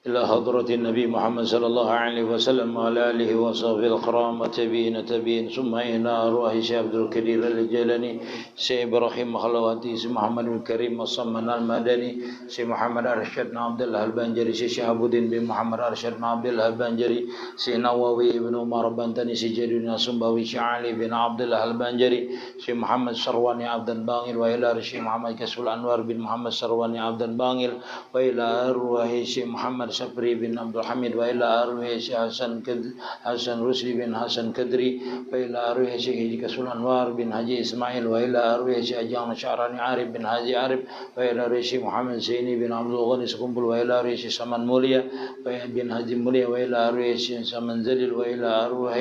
إلى حضرة النبي محمد صلى الله عليه وسلم وعلى آله وصحبه الكرام وتابعين ثم إلى أرواح شيخ عبد الكريم الجيلاني شيخ إبراهيم خلواتي شيخ محمد الكريم مصمم المدني شيخ محمد أرشد بن عبد الله البنجري شيخ شهاب الدين بن محمد أرشد بن عبد الله البنجري شيخ نووي بن عمر بنتني شيخ جرير سنبوي شيخ علي بن عبد الله البنجري شيخ محمد سرواني عبد الباغل وإلى شيخ محمد كسول أنوار بن محمد سرواني عبد الباغل وإلى أرواح شيخ محمد Sabri bin Abdul Hamid wa ila arwah Syekh Hasan Rusli bin Hasan Kadri wa ila arwah Syekh Haji Kasul Anwar bin Haji Ismail wa ila arwah Syekh Ajang Syarani Arif bin Haji Arif wa ila arwah Syekh Muhammad Zaini bin Abdul Ghani Sekumpul wa ila arwah Syekh Saman Mulia bin Haji Mulia wa ila arwah Syekh Saman Zalil wa ila arwah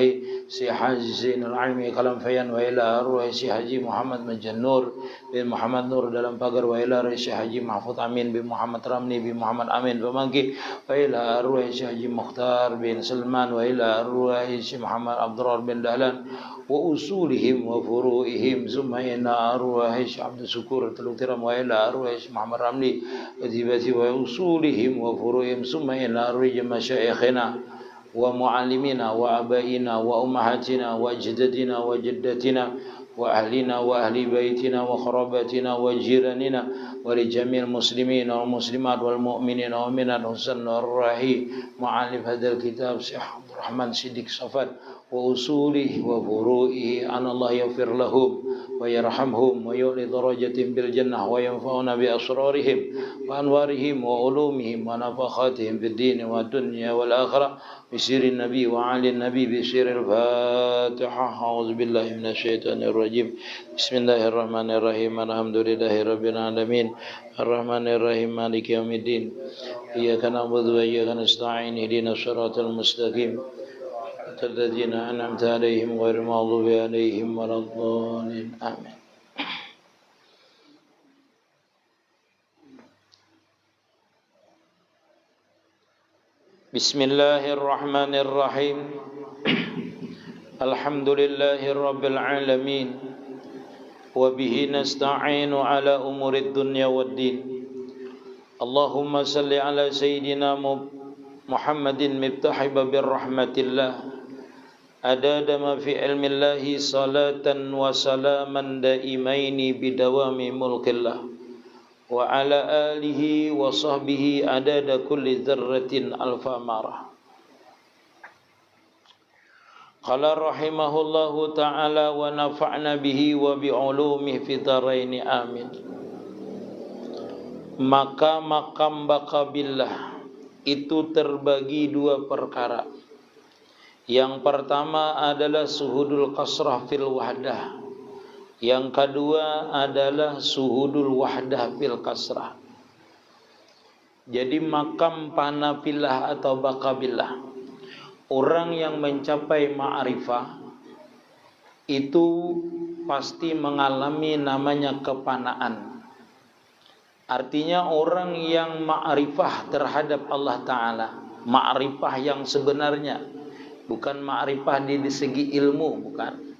Syekh Haji Zain Al-Almi Kalam Fayan wa ila arwah Syekh Haji Muhammad Majannur bin Muhammad Nur dalam pagar wa ila arwah Syekh Haji Mahfud Amin bin Muhammad Ramli bin Muhammad Amin Pemangki wa ila arwah Syekh Haji Mukhtar bin Salman wa ila arwah Syekh Muhammad Abdurrahman bin Dahlan wa usulihim wa furu'ihim summa ila arwah Syekh Abdul Syukur Teluk Tiram wa ila arwah Syekh Muhammad Ramli wa usulihim wa furu'ihim summa ila arwah masyayikhina wa muallimina wa abaina wa ummahatina wa ajdadina wa jaddatina wa ahlina wa ahli baitina wa kharabatina wa jiranina wa li jami'il muslimin wal muslimat wal mu'minin wa minal husan warrahi mu'allif hadzal kitab Syekh Abdul Rahman Siddiq Safad wa usulihi wa furu'ihi anallahu yaghfir lahum wa yarhamhum wa yu'li darajatin bil jannah wa yanfa'una bi asrarihim wa anwarihim wa ulumihim wa nafakhatihim fid din wa dunya wal akhirah بسير النبي وعلي النبي بسير الفاتحة أعوذ بالله من الشيطان الرجيم بسم الله الرحمن الرحيم الحمد لله رب العالمين الرحمن الرحيم مالك يوم الدين إياك نعبد وإياك نستعين اهدنا الصراط المستقيم الذين أنعمت عليهم غير المغضوب عليهم ولا الضالين آمين. Bismillahirrahmanirrahim. Alhamdulillahi rabbil alamin. Wa bihi nasta'inu ala umurid dunya waddin. Allahumma salli ala sayyidina Muhammadin miftahi babir rahmatillah. Adada ma fi ilmillahi salatan wa salaman daimaini bidawami mulkillah. Wa ala alihi wa sahbihi adada kulli dzarratin alfa marah. Qala rahimahullahu ta'ala wa nafa'na bihi wa bi'ulumihi fi dharaini amin. Maka makam baqabillah itu terbagi dua perkara. Yang pertama adalah suhudul qasrah fil wahdah. Yang kedua adalah suhudul wahdah fil kasrah. Jadi makam panafilah atau baqabillah, orang yang mencapai ma'rifah itu pasti mengalami namanya kepanaan. Artinya orang yang ma'rifah terhadap Allah Ta'ala, ma'rifah yang sebenarnya, bukan ma'rifah di segi ilmu, bukan.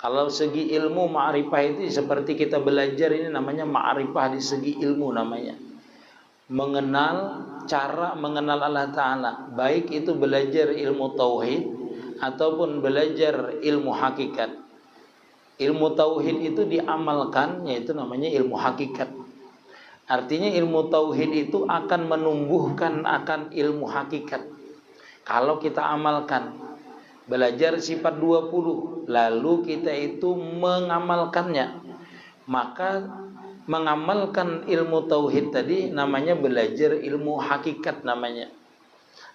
Kalau segi ilmu ma'rifah itu seperti kita belajar, ini namanya ma'rifah di segi ilmu namanya. Mengenal, cara mengenal Allah Ta'ala. Baik itu belajar ilmu tauhid ataupun belajar ilmu hakikat. Ilmu tauhid itu diamalkan, yaitu namanya ilmu hakikat. Artinya ilmu tauhid itu akan menumbuhkan akan ilmu hakikat. Kalau kita amalkan. Belajar sifat 20, lalu kita itu mengamalkannya. Maka mengamalkan ilmu tauhid tadi namanya belajar ilmu hakikat namanya.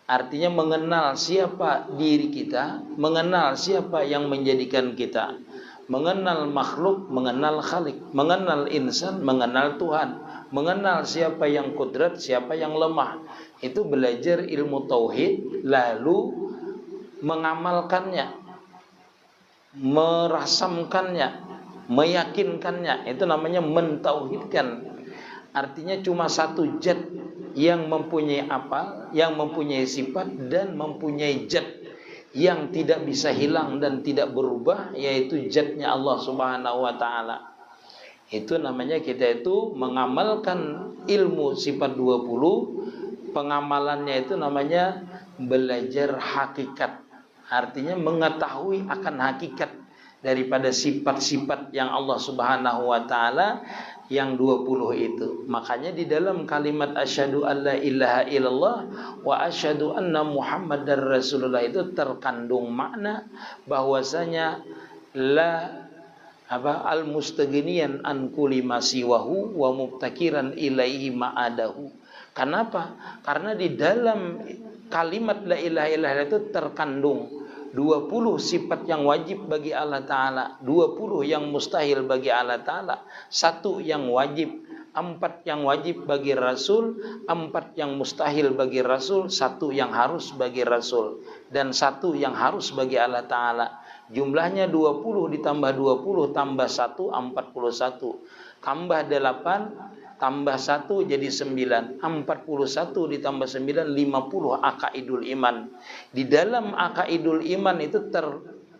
Artinya mengenal siapa diri kita, mengenal siapa yang menjadikan kita, mengenal makhluk, mengenal khalik, mengenal insan, mengenal Tuhan, mengenal siapa yang kudrat, siapa yang lemah. Itu belajar ilmu tauhid, lalu mengamalkannya, merasamkannya, meyakinkannya. Itu namanya mentauhidkan. Artinya cuma satu zat yang mempunyai apa, yang mempunyai sifat dan mempunyai zat yang tidak bisa hilang dan tidak berubah, yaitu zatnya Allah Subhanahu wa ta'ala. Itu namanya kita itu mengamalkan ilmu sifat 20, pengamalannya itu namanya belajar hakikat. Artinya mengetahui akan hakikat daripada sifat-sifat yang Allah Subhanahu wa taala yang 20 itu. Makanya di dalam kalimat asyhadu alla ilaha illallah wa asyhadu anna muhammadar rasulullah itu terkandung makna bahwasanya al mustaghniyan an kulli ma siwahu wa mubtakiran ilaihi ma'adahu. Kenapa? Karena di dalam kalimat la ilaha illallah itu terkandung 20 sifat yang wajib bagi Allah Ta'ala, 20 yang mustahil bagi Allah Ta'ala, 1 yang wajib, 4 yang wajib bagi Rasul, 4 yang mustahil bagi Rasul, 1 yang harus bagi Rasul, dan 1 yang harus bagi Allah Ta'ala. Jumlahnya 20 ditambah 20 tambah 1, 41. Tambah 8 tambah 1 jadi 9. 41 ditambah 9 50 akaidul iman. Di dalam akaidul iman itu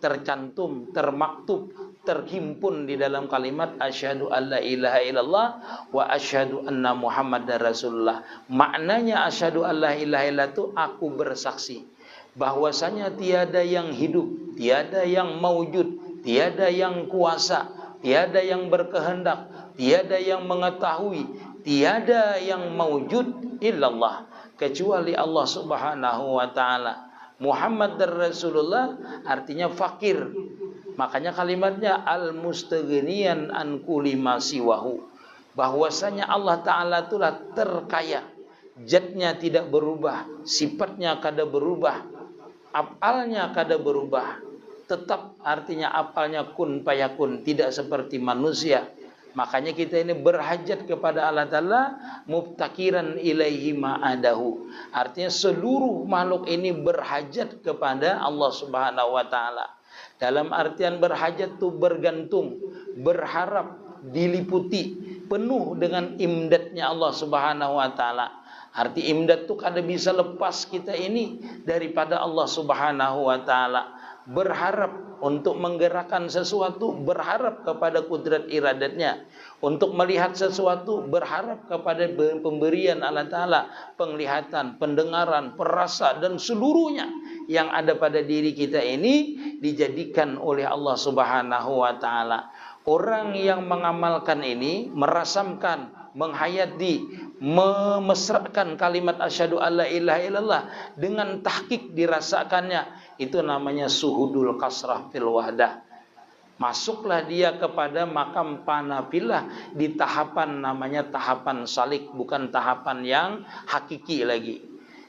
tercantum, termaktub, terhimpun di dalam kalimat asyhadu alla ilaha illallah wa asyhadu anna muhammadar rasulullah. Maknanya asyhadu alla ilaha illallah itu aku bersaksi bahwasanya tiada yang hidup, tiada yang maujud, tiada yang kuasa, tiada yang berkehendak, tiada yang mengetahui, tiada yang maujud illallah, kecuali Allah Subhanahu wa taala. Muhammad dan Rasulullah artinya fakir. Makanya kalimatnya al-mustaghniyan an kulli ma siwahu. Bahwasanya Allah taala itulah terkaya. Zatnya tidak berubah, sifatnya kada berubah, afalnya kada berubah. Tetap artinya afalnya kun fayakun, tidak seperti manusia. Makanya kita ini berhajat kepada Allah Ta'ala, mubtakiran ilaihi ma'adahu. Artinya seluruh makhluk ini berhajat kepada Allah Subhanahu wa Ta'ala. Dalam artian berhajat itu bergantung, berharap, diliputi, penuh dengan imdadnya Allah Subhanahu wa Ta'ala. Arti imdad itu kada bisa lepas kita ini daripada Allah Subhanahu wa Ta'ala. Berharap untuk menggerakkan sesuatu, berharap kepada kudrat iradatnya. Untuk melihat sesuatu, berharap kepada pemberian Allah Ta'ala, penglihatan, pendengaran, perasa, dan seluruhnya yang ada pada diri kita ini dijadikan oleh Allah Subhanahu wa Ta'ala. Orang yang mengamalkan ini, merasamkan, menghayati, memesrakan kalimat asyhadu alla ilaha illallah dengan tahqiq dirasakannya, itu namanya suhudul kasrah fil wahdah. Masuklah dia kepada makam panafilah di tahapan namanya tahapan salik, bukan tahapan yang hakiki lagi.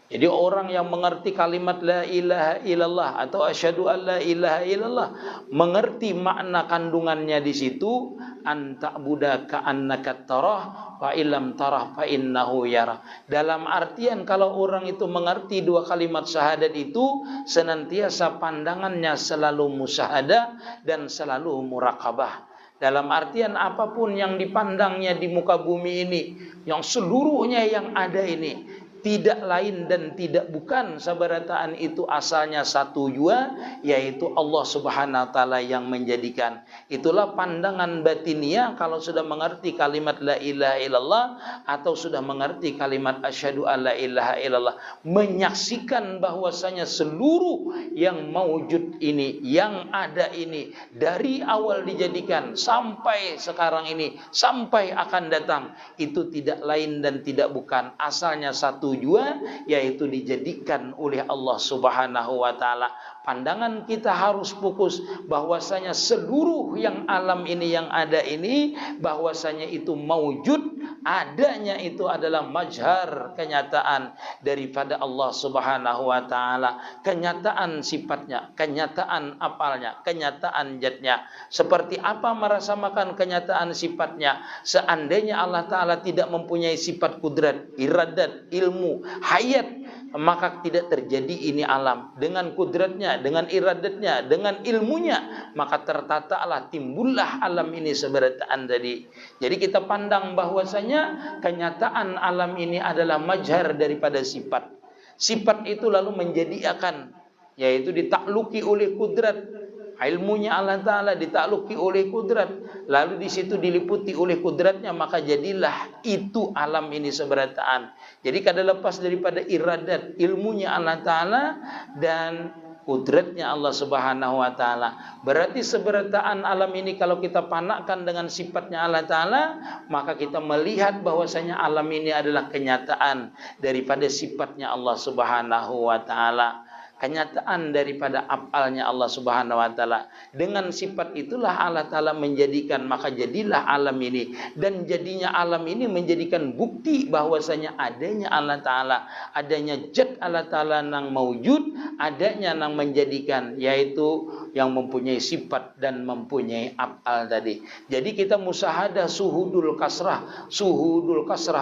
Jadi orang yang mengerti kalimat la ilaha illallah atau asyhadu alla ilaha illallah, mengerti makna kandungannya di situ, anta'buda ka'annaka tarah fa illam tarah fa innahu yara. Dalam artian kalau orang itu mengerti dua kalimat syahadat itu, senantiasa pandangannya selalu musyahadah dan selalu muraqabah. Dalam artian apapun yang dipandangnya di muka bumi ini, yang seluruhnya yang ada ini, tidak lain dan tidak bukan sabarataan itu asalnya satu jua, yaitu Allah Subhanahu wa Ta'ala yang menjadikan. Itulah pandangan batiniah kalau sudah mengerti kalimat la ilaha illallah atau sudah mengerti kalimat asyhadu alla ilaha illallah, menyaksikan bahwasanya seluruh yang maujud ini, yang ada ini, dari awal dijadikan sampai sekarang ini, sampai akan datang, itu tidak lain dan tidak bukan, asalnya satu jua, yaitu dijadikan oleh Allah Subhanahu wa Ta'ala. Pandangan kita harus fokus bahwasanya seluruh yang alam ini yang ada ini, bahwasanya itu maujud, adanya itu adalah majhar, kenyataan daripada Allah Subhanahu wa Ta'ala, kenyataan sifatnya, kenyataan apalnya, kenyataan zatnya. Seperti apa merasakan kenyataan sifatnya? Seandainya Allah Ta'ala tidak mempunyai sifat kudrat, iradat, ilmu, hayat, maka tidak terjadi ini alam. Dengan kudratnya, dengan iradatnya, dengan ilmunya, maka tertatalah, timbullah alam ini seberataan tadi. Jadi kita pandang bahwasanya kenyataan alam ini adalah majhar daripada sifat. Sifat itu lalu menjadi akan, yaitu ditakluki oleh kudrat. ilmunya Allah Ta'ala ditakluki oleh kudrat, lalu di situ diliputi oleh kudratnya, maka jadilah itu alam ini seberataan. Jadi kada lepas daripada iradat ilmunya Allah Ta'ala dan kudratnya Allah Subhanahu wa Ta'ala. Berarti seberataan alam ini kalau kita panakkan dengan sifatnya Allah Ta'ala, maka kita melihat bahwasanya alam ini adalah kenyataan daripada sifatnya Allah Subhanahu wa Ta'ala, kenyataan daripada af'alnya Allah Subhanahu wa Ta'ala. Dengan sifat itulah Allah Ta'ala menjadikan, maka jadilah alam ini. Dan jadinya alam ini menjadikan bukti bahwasanya adanya Allah Ta'ala, adanya zat Allah Ta'ala nang maujud, adanya nang menjadikan, yaitu yang mempunyai sifat dan mempunyai af'al tadi. Jadi kita musyahadah suhudul kasrah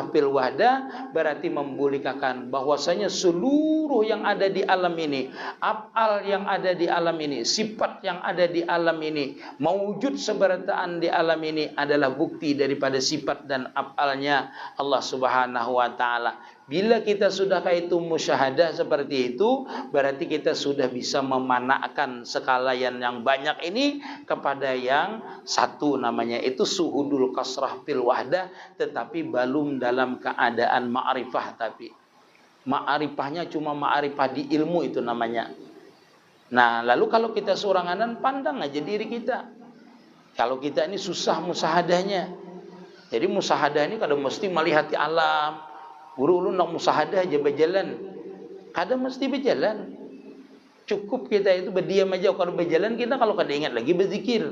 fil wahdah, berarti membolehkan bahwasanya seluruh yang ada di alam ini, af'al yang ada di alam ini, sifat yang ada di alam ini, mewujud seberataan di alam ini adalah bukti daripada sifat dan af'alnya Allah Subhanahu wa Ta'ala. Bila kita sudah itu musyahadah seperti itu, berarti kita sudah bisa memanakkan sekalian yang banyak ini kepada yang satu, namanya itu suhudul kasrah fil wahdah, tetapi belum dalam keadaan ma'rifah. Tapi ma'rifahnya cuma ma'rifah di ilmu, itu namanya. Nah, lalu kalau kita soranganan, pandang aja diri kita. Kalau kita ini susah musahadahnya. Jadi musahadah ini kadang mesti melihat alam. Guru lu nak musahadah aja berjalan, kadang mesti berjalan. Cukup kita itu berdiam aja. Kalau berjalan kita, kalau kada ingat lagi berzikir.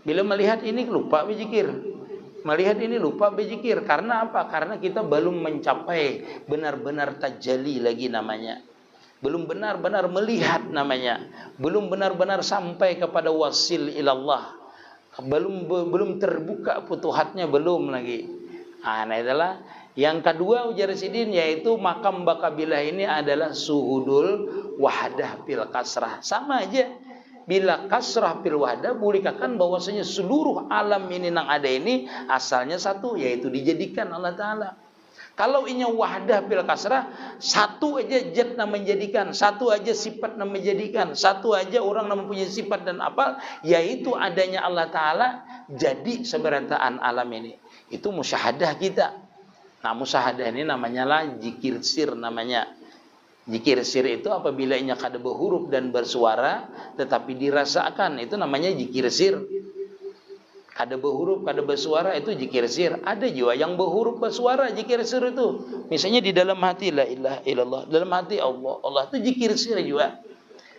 Bila melihat ini lupa berzikir, melihat ini lupa berzikir. Karena apa? Karena kita belum mencapai benar-benar tajalli lagi namanya. Belum benar-benar melihat namanya. Belum benar-benar sampai kepada wasil ilallah. Belum terbuka futuhatnya, belum lagi. Nah itulah. Yang kedua ujar Sidin, yaitu makam bakabilah ini adalah suhudul wahdah fil kasrah. Sama aja. Bila kasrah fil wahdah, bolehkan bahwasanya seluruh alam ini yang ada ini asalnya satu, yaitu dijadikan Allah Ta'ala. Kalau ini wahdah fil kasrah, satu aja zat yang menjadikan, satu aja sifat yang menjadikan, satu aja orang yang mempunyai sifat dan apal, yaitu adanya Allah Ta'ala, jadi seberataan alam ini. Itu musyahadah kita. Nah, musyahadah ini namanya lah zikir sir namanya. Zikir sir itu apabila inya kada berhuruf dan bersuara tetapi dirasakan, itu namanya zikir sir. Kada berhuruf, kada bersuara itu zikir sir. Ada juga yang berhuruf bersuara zikir sir itu. Misalnya di dalam hati la ilaha illallah, dalam hati Allah, Allah itu zikir sir juga.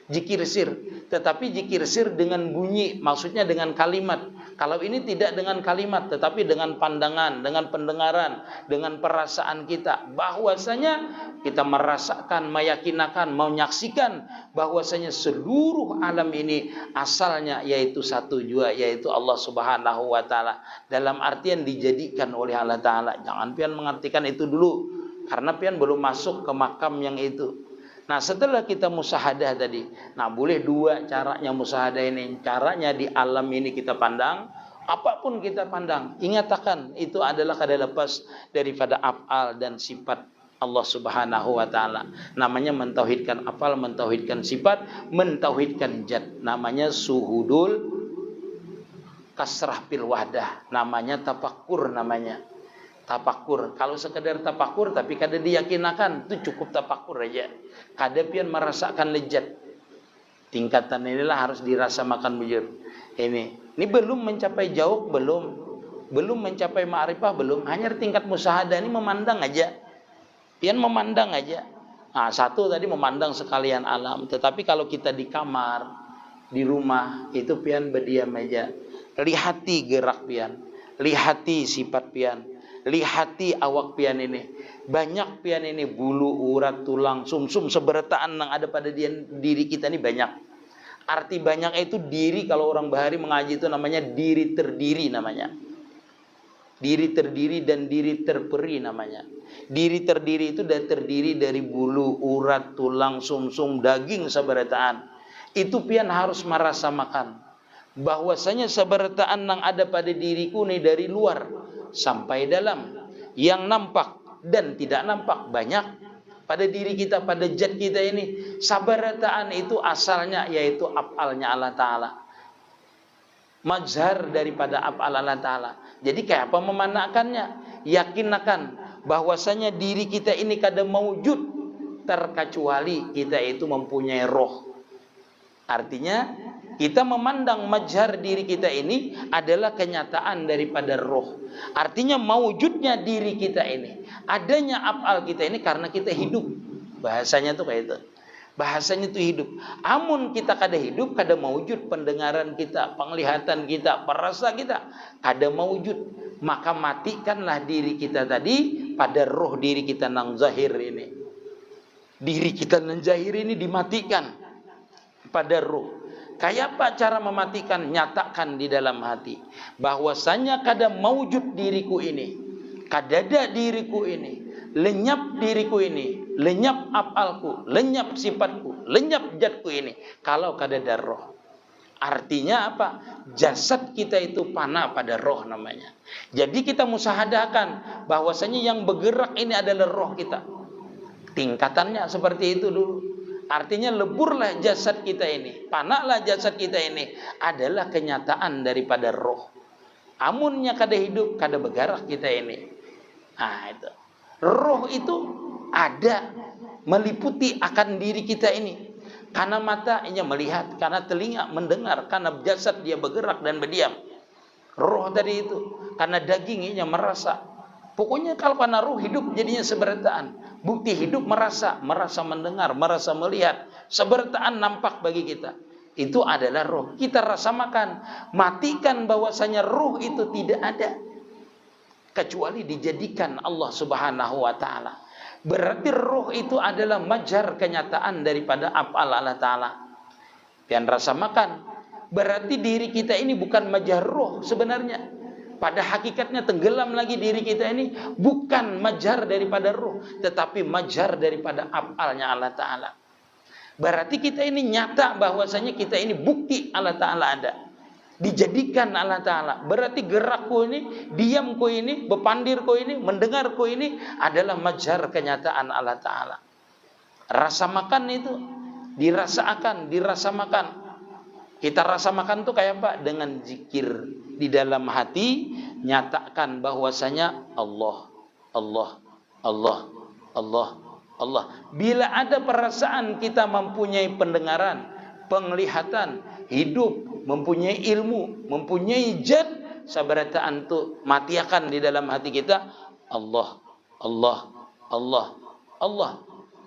Zikir sir, tetapi zikir sir dengan bunyi, maksudnya dengan kalimat. Kalau ini tidak dengan kalimat, tetapi dengan pandangan, dengan pendengaran, dengan perasaan kita, bahwasanya kita merasakan, meyakinakan, menyaksikan bahwasanya seluruh alam ini asalnya yaitu satu jua, yaitu Allah Subhanahu wa Ta'ala. Dalam artian dijadikan oleh Allah Ta'ala. Jangan pian mengartikan itu dulu, karena pian belum masuk ke makam yang itu. Nah, setelah kita musyahadah tadi, nah boleh dua caranya musyahadah ini. Caranya di alam ini kita pandang, apapun kita pandang, ingatkan itu adalah kada lepas daripada af'al dan sifat Allah Subhanahu wa Ta'ala. Namanya mentauhidkan af'al, mentauhidkan sifat, mentauhidkan zat. Namanya suhudul kasrah fil wahdah. Namanya tafakkur namanya. Tafakur. Kalau sekedar tafakur tapi kada diyakinakan, itu cukup tafakur aja. Kada pian merasakan lezat. Tingkatan inilah harus dirasa makan bujur. Ini belum mencapai jauh, belum mencapai ma'rifah, belum. Hanya tingkat musyahadah ini memandang aja. Pian memandang aja. Nah, satu tadi memandang sekalian alam. Tetapi kalau kita di kamar, di rumah, itu pian berdiam aja. Lihati gerak pian, lihati sifat pian, lihati awak pian ini. Banyak pian ini bulu, urat, tulang, sumsum, seberataan yang ada pada diri kita ini banyak. Arti banyak itu diri, kalau orang bahari mengaji itu namanya diri terdiri namanya. Diri terdiri dan diri terperi namanya. Diri terdiri itu terdiri dari bulu, urat, tulang, sumsum, daging, seberataan. Itu pian harus merasa makan. Bahwasanya seberataan yang ada pada diriku ini dari luar sampai dalam, yang nampak dan tidak nampak banyak. pada diri kita, pada zat kita ini. Sabarataan itu asalnya yaitu af'alnya Allah Ta'ala, mazhar daripada af'al Allah Ta'ala. Jadi kayak apa memanakannya? Yakinakan bahwasanya diri kita ini kada maujud terkecuali kita itu mempunyai roh. Artinya kita memandang mazhar diri kita ini adalah kenyataan daripada roh. Artinya mewujudnya diri kita ini, adanya af'al kita ini karena kita hidup. Bahasanya tuh kayak itu. Bahasanya itu hidup. Amun kita kada hidup, kada mewujud pendengaran kita, penglihatan kita, perasa kita, kada mewujud. Maka matikanlah diri kita tadi pada roh diri kita nang zahir ini. Diri kita nang zahir ini dimatikan pada roh. Kayak apa cara mematikan? Nyatakan di dalam hati bahwasanya kada mewujud diriku ini, kadada diriku ini, lenyap diriku ini, lenyap af'alku, lenyap sifatku, lenyap zatku ini kalau kadada roh. Artinya apa? Jasad kita itu fana pada roh namanya. Jadi kita musahadakan bahwasanya yang bergerak ini adalah roh kita. Tingkatannya seperti itu dulu. Artinya leburlah jasad kita ini, panaklah jasad kita ini adalah kenyataan daripada roh. Amunnya kada hidup, kada bergerak kita ini. Nah itu. Roh itu ada meliputi akan diri kita ini. Karena matanya melihat, karena telinga mendengar, karena jasad dia bergerak dan berdiam. Roh tadi itu, karena dagingnya merasa. Pokoknya kalau karena roh hidup jadinya seberataan. Bukti hidup merasa mendengar, merasa melihat. Seberataan nampak bagi kita. Itu adalah roh. Kita rasa makan. Matikan bahwasanya roh itu tidak ada. Kecuali dijadikan Allah Subhanahu wa Ta'ala. Berarti roh itu adalah mazhar kenyataan daripada af'al Allah Ta'ala. Dan rasa makan. Berarti diri kita ini bukan mazhar roh sebenarnya. Pada hakikatnya tenggelam lagi diri kita ini bukan mazhar daripada roh, tetapi mazhar daripada af'alnya Allah Ta'ala. Berarti kita ini nyata bahwasanya kita ini bukti Allah Ta'ala ada. Dijadikan Allah Ta'ala. Berarti gerakku ini, diamku ini, bepandirku ini, mendengarku ini adalah mazhar kenyataan Allah Ta'ala. Rasa makan itu dirasakan, dirasa makan. Kita rasa makan tuh kayak apa? Dengan zikir di dalam hati, nyatakan bahwasanya Allah, Allah, Allah, Allah, Allah. Bila ada perasaan kita mempunyai pendengaran, penglihatan, hidup, mempunyai ilmu, mempunyai zat, sabarataan tu matiakan di dalam hati kita Allah, Allah, Allah, Allah,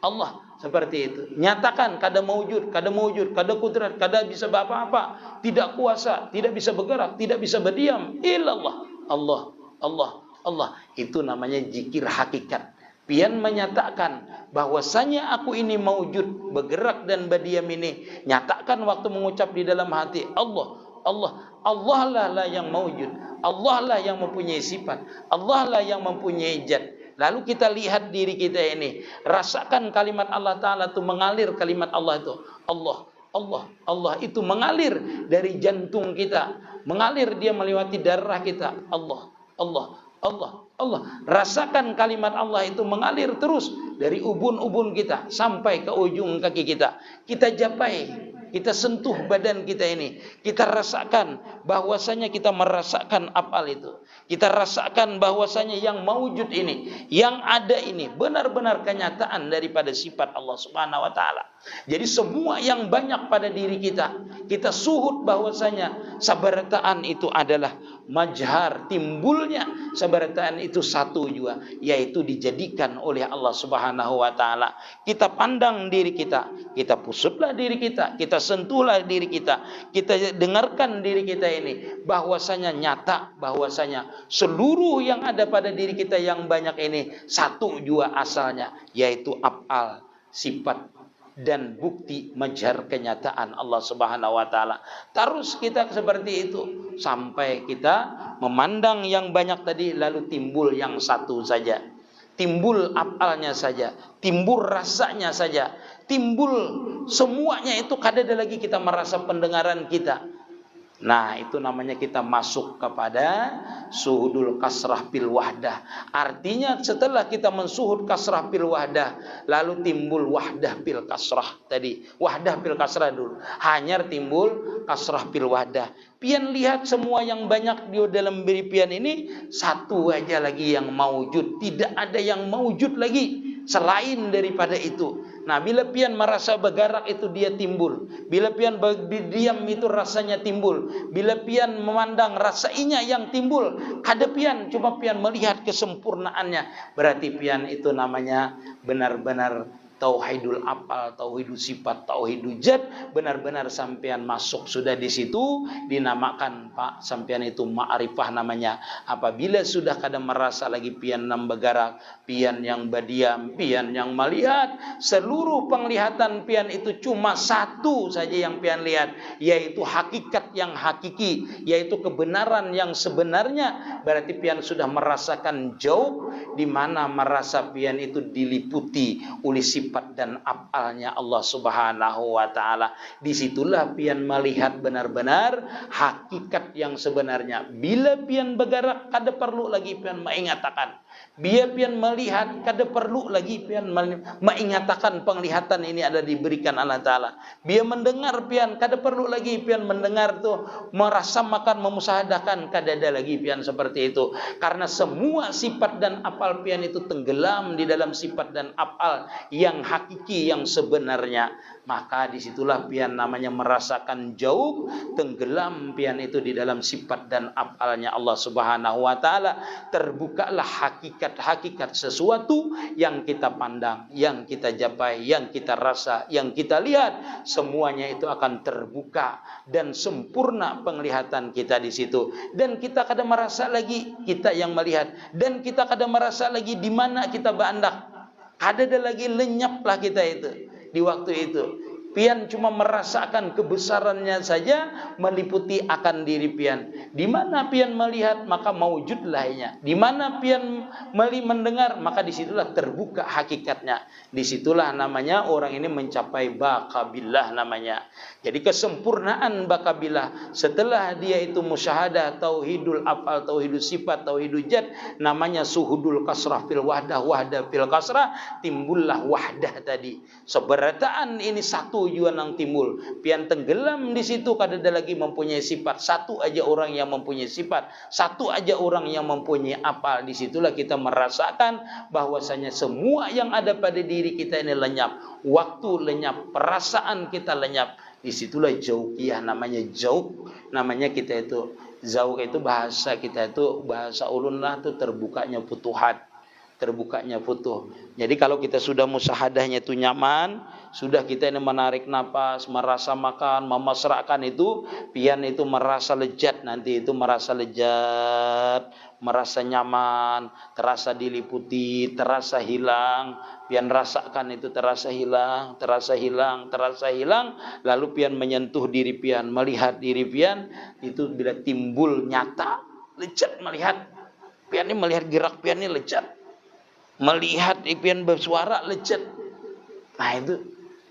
Allah. Seperti itu. Nyatakan kada mewujud, kada kudrat, kada bisa apa-apa, tidak kuasa, tidak bisa bergerak, tidak bisa berdiam. Illallah. Allah, Allah, Allah. Itu namanya zikir hakikat. Pian menyatakan bahwasanya aku ini mewujud, bergerak dan berdiam ini. Nyatakan waktu mengucap di dalam hati Allah, Allah. Allah lah yang mewujud. Allah lah yang mempunyai sifat. Allah lah yang mempunyai zat. Lalu kita lihat diri kita ini. Rasakan kalimat Allah Ta'ala itu mengalir, kalimat Allah itu. Allah, Allah, Allah itu mengalir dari jantung kita. Mengalir dia melewati darah kita. Allah, Allah, Allah, Allah. Rasakan kalimat Allah itu mengalir terus dari ubun-ubun kita sampai ke ujung kaki kita. Kita japai. Kita sentuh badan kita ini. Kita rasakan bahwasanya kita merasakan af'al itu. Kita rasakan bahwasanya yang mewujud ini, yang ada ini benar-benar kenyataan daripada sifat Allah Subhanahu wa Ta'ala. Jadi semua yang banyak pada diri kita, kita suhud bahwasanya sabarataan itu adalah mazhar, timbulnya sabarataan itu satu juga, yaitu dijadikan oleh Allah Subhanahu wa Ta'ala. Kita pandang diri kita, kita pusutlah diri kita sentuhlah diri kita dengarkan diri kita ini bahwasanya nyata, bahwasanya seluruh yang ada pada diri kita yang banyak ini satu jua asalnya, yaitu af'al, sifat dan bukti mazhar kenyataan Allah Subhanahu wa Ta'ala. Terus kita seperti itu sampai kita memandang yang banyak tadi, lalu timbul yang satu saja, timbul af'alnya saja, timbul rasanya saja, timbul semuanya itu kada ada lagi kita merasa pendengaran kita. Nah, itu namanya kita masuk kepada suhudul kasrah fil wahdah. Artinya setelah kita mensuhud kasrah fil wahdah, lalu timbul wahdah fil kasrah tadi. Wahdah fil kasrah dulu. Hanya timbul kasrah fil wahdah. Pian lihat semua yang banyak di dalam diri pian ini, satu aja lagi yang maujud. Tidak ada yang maujud lagi selain daripada itu. Nah, bila pian merasa bergerak itu dia timbul. Bila pian berdiam itu rasanya timbul. Bila pian memandang rasanya yang timbul. Kada pian cuma pian melihat kesempurnaannya. Berarti pian itu namanya benar-benar tauhidul apal, tauhidul sifat, tauhidul zat, benar-benar sampean masuk sudah di situ dinamakan Pak sampean itu ma'rifah namanya. Apabila sudah kada merasa lagi pian nam bergerak, pian yang berdiam, pian yang melihat, seluruh penglihatan pian itu cuma satu saja yang pian lihat, yaitu hakikat yang hakiki, yaitu kebenaran yang sebenarnya. Berarti pian sudah merasakan jauh, di mana merasa pian itu diliputi oleh sifat dan afalnya Allah Subhanahu wa taala. Disitulah pian melihat benar-benar hakikat yang sebenarnya. Bila pian bergerak kada perlu lagi pian mengatakan. Bila pian melihat kada perlu lagi pian mengatakan penglihatan ini ada diberikan Allah taala. Bila mendengar pian kada perlu lagi pian mendengar tuh merasa makan memusahadakan, kada ada lagi pian seperti itu. Karena semua sifat dan afal pian itu tenggelam di dalam sifat dan afal yang hakiki yang sebenarnya. Maka disitulah pian namanya merasakan jauh, tenggelam pian itu di dalam sifat dan afalnya Allah Subhanahu wa taala. Terbukalah hakikat sesuatu yang kita pandang, yang kita capai, yang kita rasa, yang kita lihat, semuanya itu akan terbuka dan sempurna penglihatan kita di situ. Dan kita kada merasa lagi kita yang melihat, dan kita kada merasa lagi di mana kita berandak. Kada ada lagi lenyaplah kita itu di waktu itu. Pian cuma merasakan kebesarannya saja meliputi akan diri pian. Di mana pian melihat maka maujud lahnya. Di mana pian mendengar maka disitulah terbuka hakikatnya. Disitulah namanya orang ini mencapai baqabillah namanya. Jadi kesempurnaan baqabillah setelah dia itu musyahadah tauhidul afal, tauhidul sifat, tauhidul zat, namanya suhudul kasrah fil wahdah, wahdah fil kasrah, timbullah wahdah tadi. Seberataan ini satu tujuan yang timbul. Pian tenggelam di situ kada ada lagi mempunyai sifat. Satu aja orang yang mempunyai sifat. Satu aja orang yang mempunyai apa. Disitulah kita merasakan bahwasanya semua yang ada pada diri kita ini lenyap. Waktu lenyap, perasaan kita lenyap. Disitulah jauhiyah namanya jauh. Namanya kita itu jauh itu bahasa kita itu bahasa ulun lah itu terbukanya futuhat. Terbukanya futuh. Jadi kalau kita sudah musahadahnya itu nyaman, sudah kita ini menarik napas, merasa makan, memasrahkan itu, pian itu merasa lezat, nanti itu merasa lezat, merasa nyaman, terasa diliputi, terasa hilang, pian rasakan itu terasa hilang, terasa hilang, terasa hilang, lalu pian menyentuh diri pian, melihat diri pian, itu bila timbul nyata, lezat melihat, pian ini melihat gerak pian ini lezat. Melihat pian bersuara lezat. Nah itu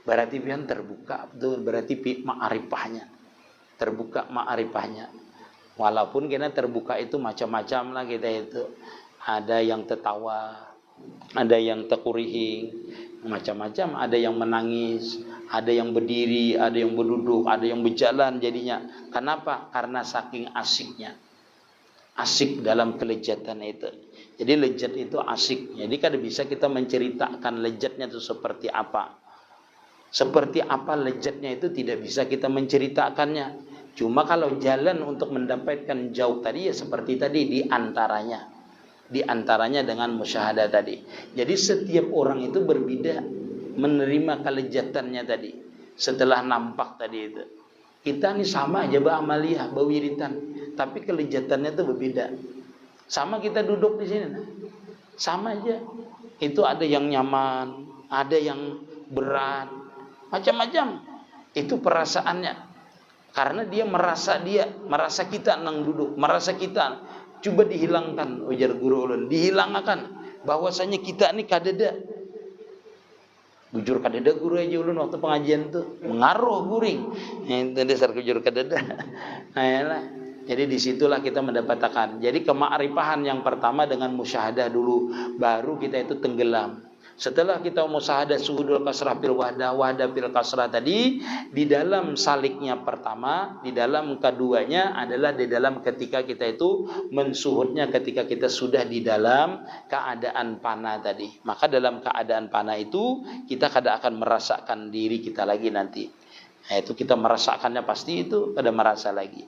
berarti pian terbuka, betul, berarti ma'rifahnya. Terbuka ma'rifahnya. Walaupun kita terbuka itu macam-macam lah kita itu. Ada yang tertawa, ada yang terkurihing, macam-macam, ada yang menangis, ada yang berdiri, ada yang berduduk, ada yang berjalan jadinya. Kenapa? Karena saking asiknya. Asik dalam kelezatan itu. Jadi lezat itu asik. Jadi kan bisa kita menceritakan lezatnya itu seperti apa. Seperti apa lezatnya itu tidak bisa kita menceritakannya. Cuma kalau jalan untuk mendapatkan jauh tadi ya seperti tadi di antaranya. Di antaranya dengan musyahadah tadi. Jadi setiap orang itu berbeda menerima kelezatannya tadi. Setelah nampak tadi itu. Kita ini sama aja ba'amaliyah, bawiritan. Tapi kelezatannya itu berbeda. Sama kita duduk di sini, sama aja. Itu ada yang nyaman, ada yang berat, macam-macam. Itu perasaannya. Karena dia merasa kita nang duduk, merasa kita. Coba dihilangkan, ujar guru ulun, dihilangkan bahwasanya kita ini kadada. Bujur kadeda guru aja ulun waktu pengajian tuh mengaruh guring. Itu dasar bujur kadeda. Nah, jadi disitulah kita mendapatkan. Jadi kema'rifahan yang pertama dengan musyahadah dulu, baru kita itu tenggelam. Setelah kita musyahadah suhudul kasrah fil wahdah, wahdah fil kasrah tadi, di dalam saliknya pertama, di dalam keduanya adalah di dalam ketika kita itu mensuhudnya ketika kita sudah di dalam keadaan panah tadi. Maka dalam keadaan panah itu kita kadang akan merasakan diri kita lagi nanti. Nah, itu kita merasakannya pasti itu ada merasa lagi.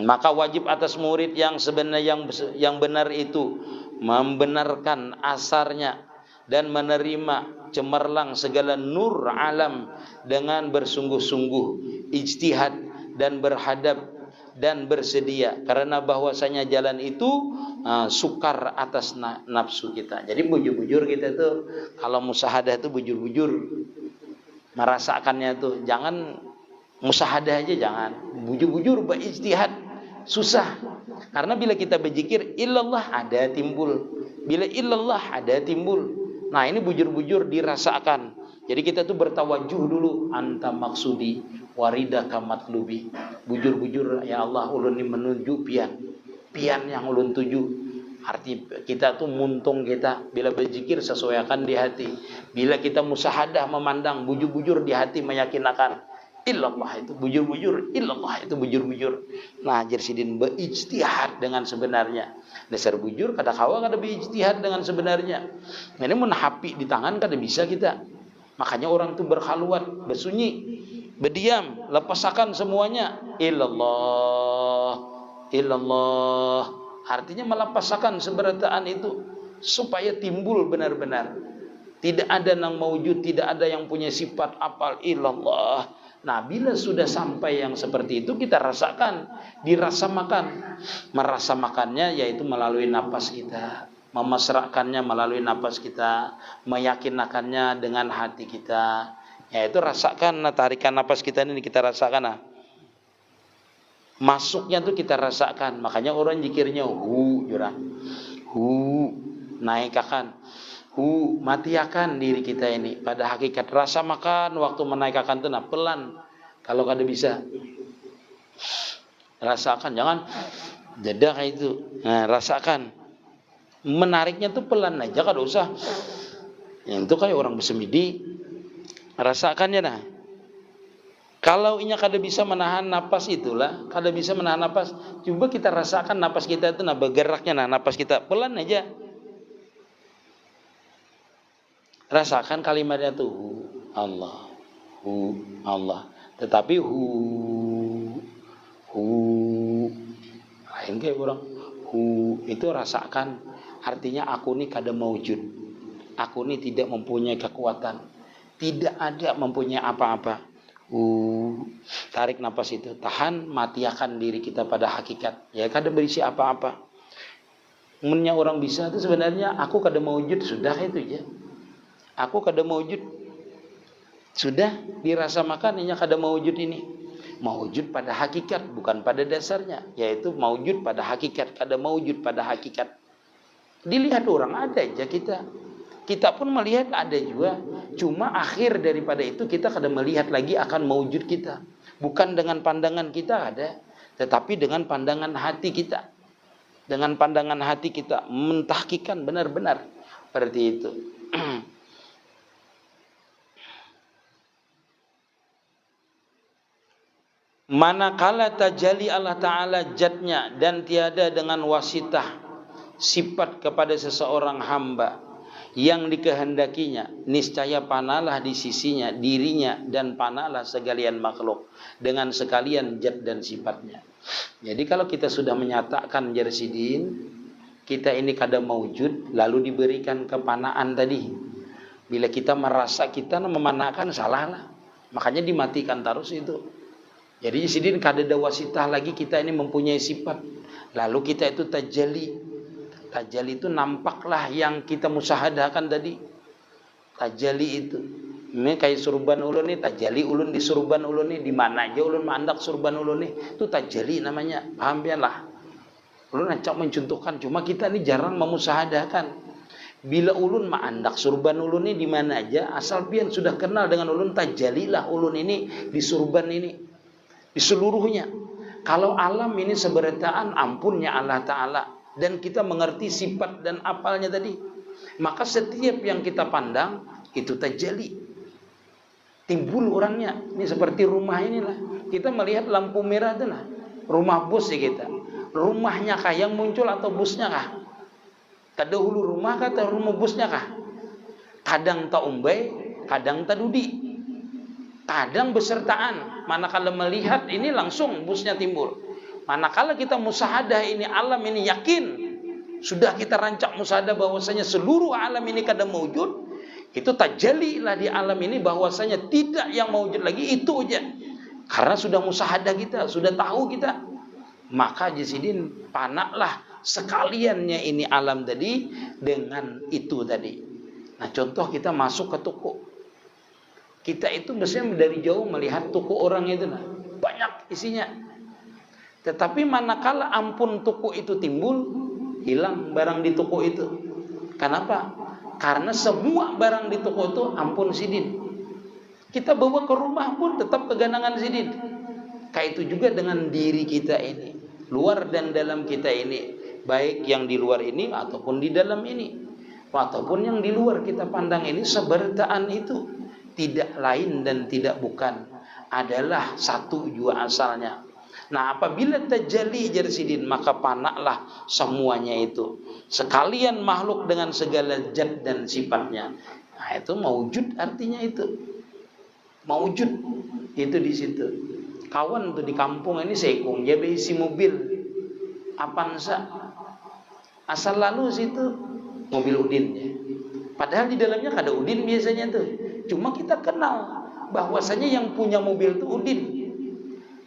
Maka wajib atas murid yang sebenarnya yang benar itu membenarkan asarnya dan menerima cemerlang segala nur alam dengan bersungguh-sungguh ijtihad dan berhadap dan bersedia, karena bahwasanya jalan itu sukar atas nafsu kita. Jadi bujur-bujur kita tuh kalau musyahadah itu bujur-bujur merasakannya tuh, jangan musyahadah aja, jangan bujur-bujur berijtihad, susah. Karena bila kita berzikir illallah ada timbul, bila illallah ada timbul. Nah, ini bujur-bujur dirasakan. Jadi kita tuh bertawajuh dulu, anta maksudi waridaka matlubi. Bujur-bujur, ya Allah ulun ini menuju pian yang ulun tuju. Arti kita tuh muntung kita bila berzikir sesuaikan di hati. Bila kita musyahadah memandang, bujur-bujur di hati meyakinkan illallah itu bujur-bujur, illallah itu bujur-bujur. Nah, jersidin beijtihad dengan sebenarnya. Dasar bujur kada kawa kada beijtihad dengan sebenarnya. Ini mun hapi di tangan kada bisa kita. Makanya orang tuh berkhalwat, bersunyi, berdiam, lepasakan semuanya illallah. Illallah. Artinya melepasakan seberataan itu supaya timbul benar-benar. Tidak ada yang maujud, tidak ada yang punya sifat apal illallah. Nah, bila sudah sampai yang seperti itu kita rasakan, dirasamakan. Merasamakannya yaitu melalui napas kita, memasrahkannya melalui napas kita, meyakinkannya dengan hati kita. Yaitu rasakan, tarikan napas kita ini kita rasakan. Masuknya tuh kita rasakan. Makanya orang zikirnya jurang. Naikakan. Matiakan diri kita ini. Pada hakikat rasa makan waktu menaikkan itu pelan. Kalau kada bisa rasakan, jangan jeda kayak itu. Nah, rasakan. Menariknya tuh pelan aja, kada usah. Yang itu kayak orang bersemedi. Rasakannya nah. Kalau inya kada bisa menahan napas itulah, kada bisa menahan napas, coba kita rasakan napas kita itu bergeraknya napas kita pelan aja. Rasakan kalimatnya tuh Allah, Allah. Tetapi lain kayak orang itu rasakan. Artinya aku ini kada maujud. Aku ini tidak mempunyai kekuatan. Tidak ada mempunyai apa-apa. Tarik napas itu, tahan, matiakan diri kita pada hakikat. Ya kada berisi apa-apa. Mennya orang bisa itu sebenarnya aku kada maujud, sudah itu aja. Aku kada maujud, sudah dirasa makan inya kada maujud ini. Maujud pada hakikat, bukan pada dasarnya. Yaitu maujud pada hakikat, kada maujud pada hakikat. Dilihat orang ada aja kita. Kita pun melihat ada juga. Cuma akhir daripada itu kita kada melihat lagi akan maujud kita. Bukan dengan pandangan kita ada, tetapi dengan pandangan hati kita. Dengan pandangan hati kita mentahkikan benar-benar seperti itu. Manakala tajali Allah Ta'ala jatnya dan tiada dengan wasitah sifat kepada seseorang hamba yang dikehendakinya, niscaya panalah di sisinya dirinya dan panalah segalian makhluk dengan sekalian jat dan sifatnya. Jadi kalau kita sudah menyatakan jarsidin, kita ini kada maujud, lalu diberikan kepanaan tadi. Bila kita merasa kita memanakan, salah lah. Makanya dimatikan terus itu. Jadi sidin kada ada wasitah lagi kita ini mempunyai sifat. Lalu kita itu tajali. Tajali itu nampaklah yang kita musyahadahkan tadi. Tajali itu. Ini kayak surban ulun nih, tajali ulun di surban ulun nih, di mana aja ulun mandak surban ulun nih, itu tajali namanya. Paham ya lah. Ulun acak mencontohkan, cuma kita ini jarang memusyahadahkan. Bila ulun ma'andak surban ulun ini di mana aja, asal pian sudah kenal dengan ulun, tajalilah ulun ini di surban ini, di seluruhnya. Kalau alam ini seberataan ampunnya Allah Ta'ala, dan kita mengerti sifat dan apalnya tadi, maka setiap yang kita pandang itu tajali, timbul orangnya. Ini seperti rumah inilah, kita melihat lampu merah itu lah, rumah bus ya kita. Rumahnya kah yang muncul atau busnya kah? Tadahulu rumah kah atau rumah busnya kah? Kadang tak umbai, kadang tak dudi, kadang besertaan. Manakala melihat ini langsung busnya timbul. Manakala kita musahadah ini alam ini, yakin sudah kita rancak musahadah bahwasanya seluruh alam ini kada mewujud, itu tajalli lah di alam ini bahwasanya tidak yang mewujud lagi, itu aja. Karena sudah musahadah kita, sudah tahu kita. Maka Jasidin panaklah sekaliannya ini alam tadi dengan itu tadi. Nah, contoh kita masuk ke toko, kita itu biasanya dari jauh melihat toko orang itu nah, banyak isinya. Tetapi manakala ampun toko itu timbul, hilang barang di toko itu. Kenapa? Karena semua barang di toko itu ampun sidin. Kita bawa ke rumah pun tetap keganangan sidin. Kayak itu juga dengan diri kita ini, luar dan dalam kita ini, baik yang di luar ini ataupun di dalam ini, ataupun yang di luar kita pandang ini, seberataan itu tidak lain dan tidak bukan adalah satu jua asalnya. Nah, apabila tajalli Jarsidin, maka panaklah semuanya itu, sekalian makhluk dengan segala zat dan sifatnya. Nah, itu maujud, artinya itu maujud itu di situ. Kawan tuh di kampung ini sekong, dia isi mobil Avanza, asal lalu situ mobil Udinnya. Padahal di dalamnya ada Udin biasanya tuh. Cuma kita kenal bahwasanya yang punya mobil itu Udin.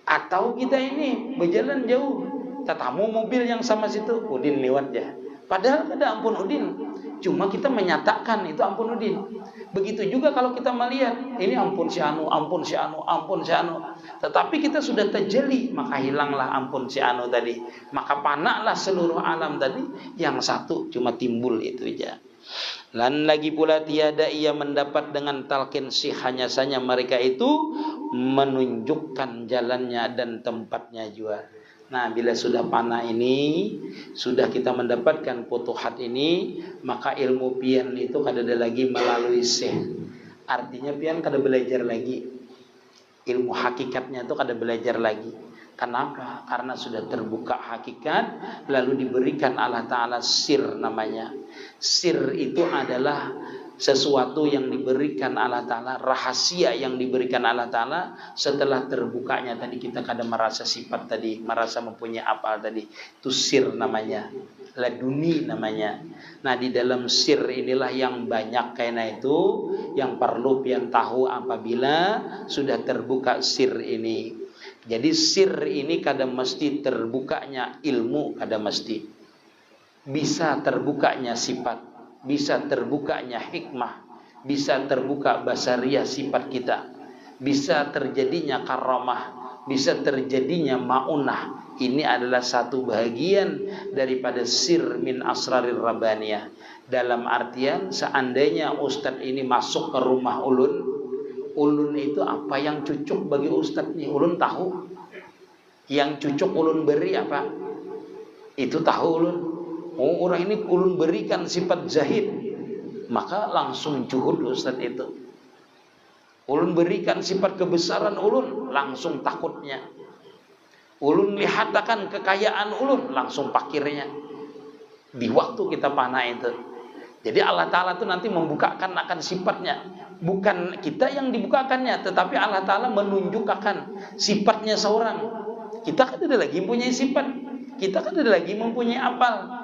Atau kita ini berjalan jauh, tetamu mobil yang sama situ Udin lewat ya. Padahal ada ampun Udin. Cuma kita menyatakan itu ampun Udin. Begitu juga kalau kita melihat ini ampun si anu, ampun si anu, ampun si anu. Tetapi kita sudah tajalli, maka hilanglah ampun si anu tadi. Maka panaklah seluruh alam tadi, yang satu cuma timbul itu aja. Dan lagi pula tiada ia mendapat dengan talqin si, hanya saja mereka itu menunjukkan jalannya dan tempatnya juga. Nah, bila sudah panah ini, sudah kita mendapatkan futuhat ini, maka ilmu pian itu kada ada lagi melalui syekh. Artinya pian kada belajar lagi. Ilmu hakikatnya itu kada belajar lagi. Kenapa? Karena sudah terbuka hakikat, lalu diberikan Allah Ta'ala sir namanya. Sir itu adalah sesuatu yang diberikan Allah Ta'ala, rahasia yang diberikan Allah Ta'ala. Setelah terbukanya tadi kita kadang merasa sifat tadi, merasa mempunyai apa tadi, itu sir namanya, laduni namanya. Nah, di dalam sir inilah yang banyak karena itu yang perlu pian tahu apabila sudah terbuka sir ini. Jadi sir ini kadang mesti terbukanya ilmu, kadang mesti bisa terbukanya sifat, bisa terbukanya hikmah, bisa terbuka basariah sifat kita, bisa terjadinya karamah, bisa terjadinya maunah. Ini adalah satu bahagian daripada sir min asrarir rabbaniyah. Dalam artian seandainya ustadz ini masuk ke rumah ulun, ulun itu apa yang cucuk bagi ustadz ini, ulun tahu. Yang cucuk ulun beri apa, itu tahu ulun. Oh, orang ini ulun berikan sifat zahid, maka langsung juhud ustadz itu. Ulun berikan sifat kebesaran ulun, langsung takutnya. Ulun lihatakan kekayaan ulun, langsung pakirnya. Di waktu kita panah itu. Jadi Allah Ta'ala itu nanti membukakan akan sifatnya. Bukan kita yang dibukakannya, tetapi Allah Ta'ala menunjukkan sifatnya seorang. Kita kan ada lagi mempunyai sifat, kita kan ada lagi mempunyai apal.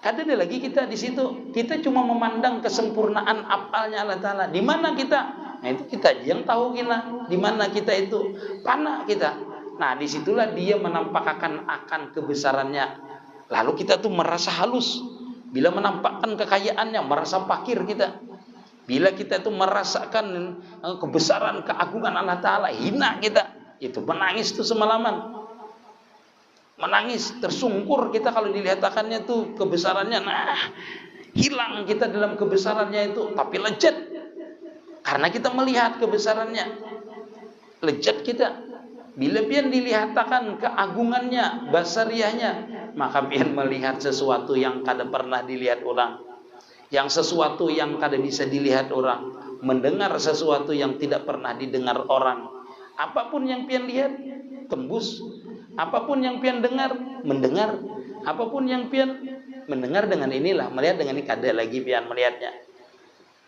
Ada lagi kita di situ. Kita cuma memandang kesempurnaan apalnya Allah Ta'ala. Di mana kita? Nah, itu kita yang tahu kita. Di mana kita itu? Panah kita. Nah, disitulah dia menampakkan akan kebesarannya. Lalu kita tuh merasa halus. Bila menampakkan kekayaannya, merasa fakir kita. Bila kita itu merasakan kebesaran, keagungan Allah Ta'ala, hina kita. Itu menangis tuh semalaman. Menangis, tersungkur kita kalau dilihatkannya tuh kebesarannya. Nah, Hilang kita dalam kebesarannya itu, tapi lezat. Karena kita melihat kebesarannya. Lezat kita. Bila pian dilihatkan keagungannya, basariahnya, maka pian melihat sesuatu yang kada pernah dilihat orang. Yang sesuatu yang kada bisa dilihat orang. Mendengar sesuatu yang tidak pernah didengar orang. Apapun yang pian lihat, tembus. Apapun yang pian dengar, mendengar. Apapun yang pian mendengar dengan inilah, melihat dengan ini kada lagi pian melihatnya.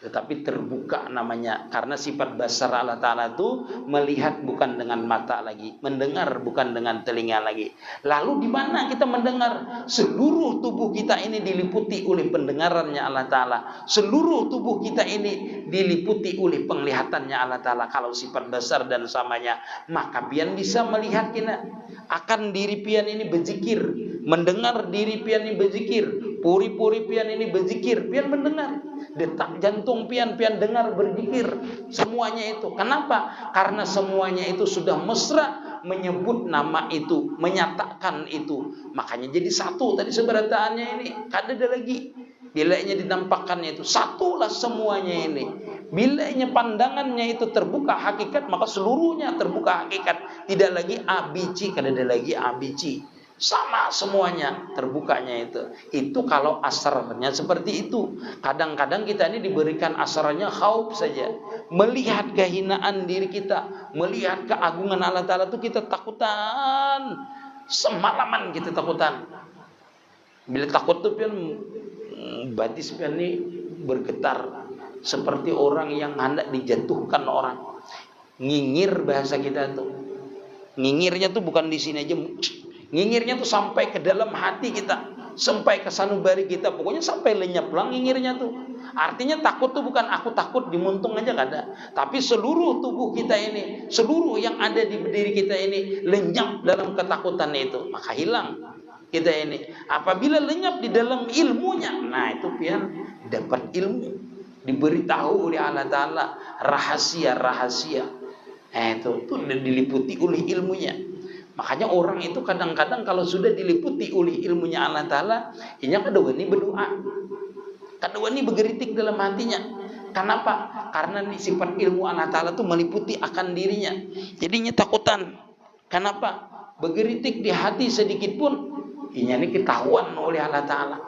Tetapi terbuka namanya, karena sifat basar Allah Ta'ala itu melihat bukan dengan mata lagi, mendengar bukan dengan telinga lagi. Lalu di mana kita mendengar? Seluruh tubuh kita ini diliputi oleh pendengarannya Allah Ta'ala. Seluruh tubuh kita ini diliputi oleh penglihatannya Allah Ta'ala. Kalau sifat basar dan samanya, maka pian bisa melihat kita akan diri pian ini berzikir, mendengar diri pian ini berzikir, puri-puri pian ini berzikir, pian mendengar. Detak jantung pian dengar berzikir, semuanya itu. Kenapa? Karena semuanya itu sudah mesra menyebut nama itu, menyatakan itu. Makanya jadi satu tadi seberataannya ini. Kada ada lagi. Bilanya dinampakkannya itu satulah semuanya ini. Bilanya pandangannya itu terbuka hakikat, maka seluruhnya terbuka hakikat. Tidak lagi ABC, kada ada lagi ABC. Sama semuanya terbukanya itu. Itu kalau asarnya seperti itu. Kadang-kadang kita ini diberikan asarnya khauf saja. Melihat kehinaan diri kita, melihat keagungan Allah Ta'ala itu kita takutan. Semalaman kita takutan. Bila takut tuh pian batis pian ini bergetar seperti orang yang hendak dijatuhkan orang. Ngingir bahasa kita tuh. Ngingirnya tuh bukan di sini aja. Ngingirnya tuh sampai ke dalam hati kita, sampai ke sanubari kita, pokoknya sampai lenyap lang ngingirnya tuh. Artinya takut tuh bukan aku takut dimuntung aja kada, tapi seluruh tubuh kita ini, seluruh yang ada di diri kita ini lenyap dalam ketakutan itu, maka hilang kita ini. Apabila lenyap di dalam ilmunya, nah itu pian dapat ilmu, diberitahu oleh Allah Ta'ala rahasia-rahasia. Itu diliputi oleh ilmunya. Makanya orang itu kadang-kadang kalau sudah diliputi oleh ilmunya Allah Ta'ala, inya kada wani berdoa, kada wani bergeritik dalam hatinya. Kenapa? Karena sifat ilmu Allah Ta'ala itu meliputi akan dirinya. Jadinya takutan. Kenapa? Bergeritik di hati sedikit pun, inya ini ketahuan oleh Allah Ta'ala.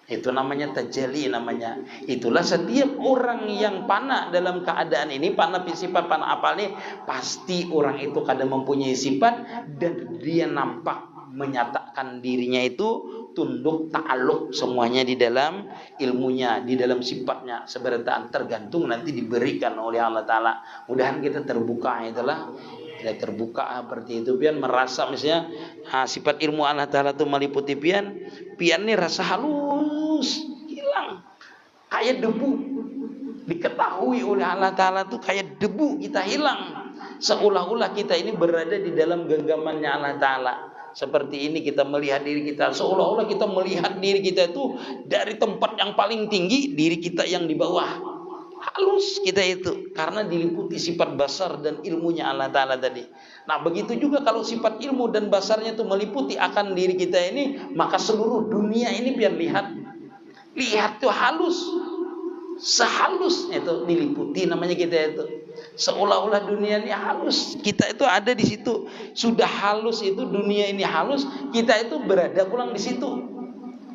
Itu namanya tajalli namanya. Itulah setiap orang yang panah dalam keadaan ini, panah sifat, panah apa nih, pasti orang itu kadang mempunyai sifat dan dia nampak menyatakan dirinya itu tunduk ta'aluk semuanya di dalam ilmunya, di dalam sifatnya, seberataan tergantung nanti diberikan oleh Allah Ta'ala. Mudahan kita terbuka itulah. Kita terbuka seperti itu pian merasa misalnya sifat ilmu Allah Ta'ala itu meliputi pian nih rasa halus hilang kayak debu, diketahui oleh Allah Ta'ala itu kayak debu kita hilang, seolah-olah kita ini berada di dalam genggamannya Allah Ta'ala. Seperti ini kita melihat diri kita, seolah-olah kita melihat diri kita itu dari tempat yang paling tinggi, diri kita yang di bawah. Halus kita itu karena diliputi sifat basar dan ilmunya Allah Ta'ala tadi. Nah begitu juga kalau sifat ilmu dan basarnya itu meliputi akan diri kita ini, maka seluruh dunia ini biar lihat tuh halus, sehalus itu diliputi namanya kita itu. Seolah-olah dunia ini halus, kita itu ada di situ. Sudah halus itu dunia ini halus, kita itu berada pulang di situ.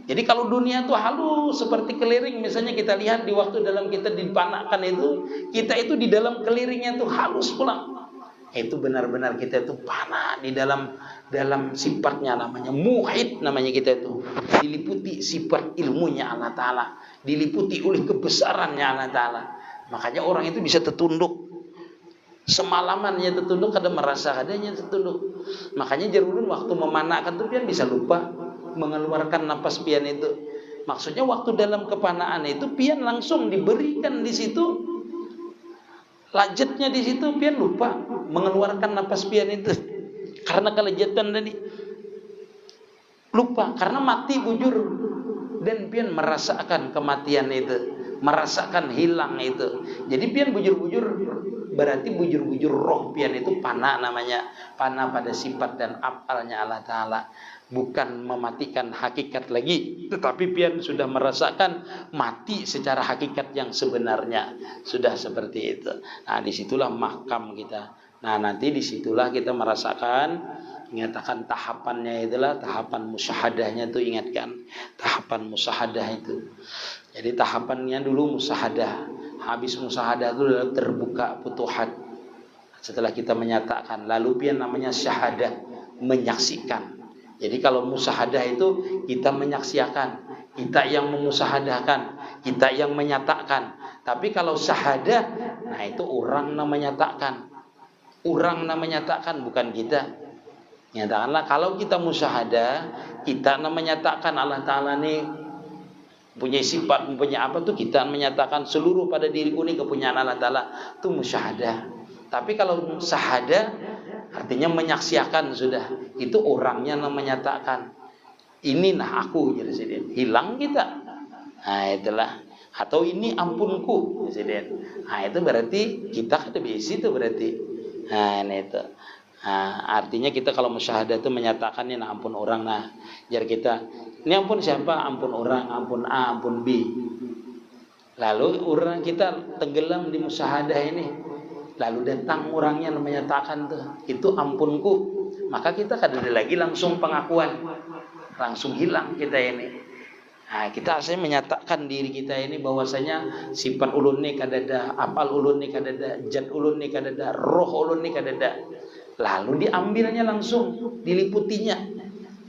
Jadi kalau dunia itu halus seperti keliring, misalnya kita lihat di waktu dalam kita dipanahkan itu, kita itu di dalam keliringnya itu halus pulang. Itu benar-benar kita itu panah di dalam sifatnya, namanya muhid namanya kita itu. Diliputi sifat ilmunya Allah Ta'ala, diliputi oleh kebesarannya Allah Ta'ala. Makanya orang itu bisa tertunduk. Semalamannya tertunduk, kadang merasa adanya tertunduk. Makanya jarulun waktu memanahkan itu pian bisa lupa mengeluarkan napas pian itu. Maksudnya waktu dalam kepanaan itu pian langsung diberikan di situ, lajatnya di situ pian lupa mengeluarkan napas pian itu karena kelejatan tadi, lupa karena mati bujur dan pian merasakan kematian itu, merasakan hilang itu. Jadi pian bujur-bujur berarti bujur-bujur roh pian itu panah namanya, panah pada sifat dan afalnya Allah Ta'ala. bukan mematikan hakikat lagi, tetapi pian sudah merasakan mati secara hakikat yang sebenarnya, sudah seperti itu. Nah, disitulah mahkam kita. Nah, nanti disitulah kita merasakan, mengatakan tahapannya itulah tahapan musyahadahnya itu, ingatkan tahapan musyahadah itu. Jadi tahapannya dulu musyahadah, habis musyahadah itu adalah terbuka futuhat. Setelah kita menyatakan, lalu pian namanya syahadah, menyaksikan. Jadi kalau musyahadah itu kita menyaksikan, kita yang memusahadahkan, kita yang menyatakan. Tapi kalau syahadah, nah itu orang namanya menyatakan. Orang namanya menyatakan, bukan kita. Nyatakanlah kalau kita musyahadah, kita menyatakan Allah Ta'ala ini punya sifat, punya apa tuh, kita menyatakan seluruh pada diriku ini kepunyaan Allah Ta'ala, itu musyahadah. Tapi kalau syahadah artinya menyaksikan sudah, itu orangnya menyatakan. Ini nah aku, jadi hilang kita. Nah itulah. Atau ini ampunku, jadi. Nah itu berarti kita ada di situ berarti. Nah ini itu. Nah, artinya kita kalau musyahadah itu menyatakan ini nah ampun orang, nah biar kita ini ampun siapa, ampun orang, ampun A, ampun B. Lalu orang kita tenggelam di musyahadah ini, lalu datang orangnya menyatakan tuh itu ampunku, maka kita kada ada lagi langsung pengakuan, langsung hilang kita ini. Nah, kita aslinya menyatakan diri kita ini bahwasanya sifat ulun ni kadada, apal ulun ni kadada, zat ulun ni kadada, roh ulun ni kadada. Lalu diambilnya langsung, diliputinya.